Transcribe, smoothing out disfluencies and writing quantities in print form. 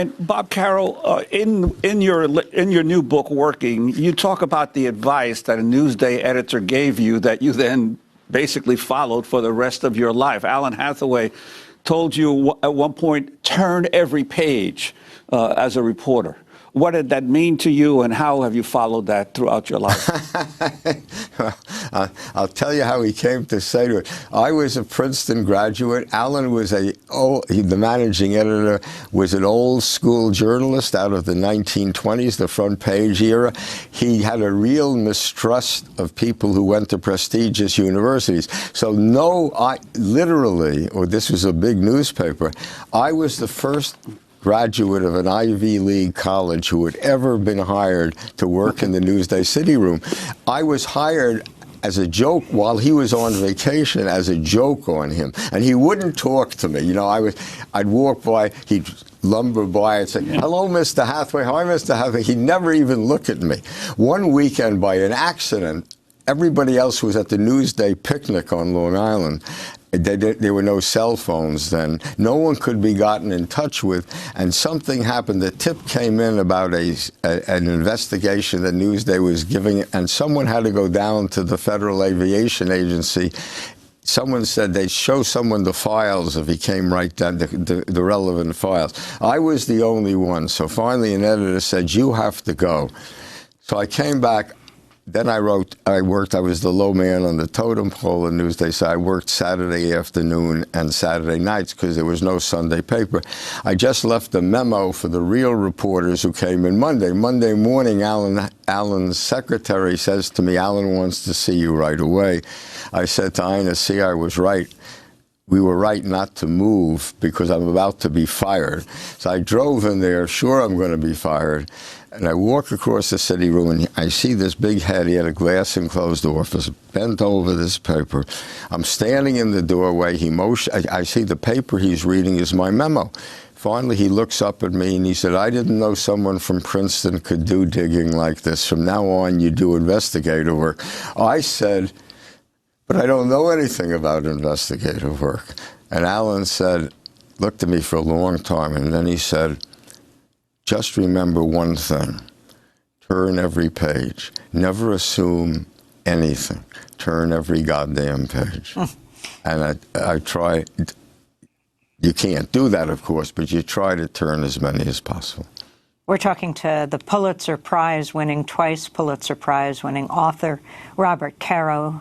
And Bob, Caro, in your new book, Working, you talk about the advice that a Newsday editor gave you that you then basically followed for the rest of your life. Alan Hathaway told you at one point, turn every page as a reporter. What did that mean to you, and how have you followed that throughout your life? Well, I'll tell you how he came to say to it. I was a Princeton graduate. Alan was the managing editor, was an old school journalist out of the 1920s, the front page era. He had a real mistrust of people who went to prestigious universities. So literally, or this was a big newspaper, I was the first graduate of an Ivy League college who had ever been hired to work in the Newsday city room. I was hired as a joke while he was on vacation, as a joke on him, and he wouldn't talk to me. You know, I'd walk by, he'd lumber by and say, "Hello, Mr. Hathaway." "Hi, Mr. Hathaway." He'd never even look at me. One weekend, by an accident, everybody else was at the Newsday picnic on Long Island. There were no cell phones then. No one could be gotten in touch with, and something happened. The tip came in about an investigation that Newsday was giving, and someone had to go down to the Federal Aviation Agency. Someone said they'd show someone the files if he came right down, the relevant files. I was the only one, so finally an editor said, "You have to go." So I came back. Then I was the low man on the totem pole in Newsday, so I worked Saturday afternoon and Saturday nights because there was no Sunday paper. I just left a memo for the real reporters who came in Monday. Monday morning, Alan's secretary says to me, "Alan wants to see you right away." I said to Ina, "See, I was right. We were right not to move because I'm about to be fired." So I drove in there, sure I'm going to be fired. And I walk across the city room, and I see this big head. He had a glass-enclosed office, bent over this paper. I'm standing in the doorway. I see the paper he's reading is my memo. Finally, he looks up at me, and he said, "I didn't know someone from Princeton could do digging like this. From now on, you do investigative work." I said, "But I don't know anything about investigative work." And Alan looked at me for a long time, and then he said, "Just remember one thing. Turn every page. Never assume anything. Turn every goddamn page." And I try. You can't do that, of course, but you try to turn as many as possible. We're talking to the Pulitzer Prize-winning, twice Pulitzer Prize-winning author, Robert Caro.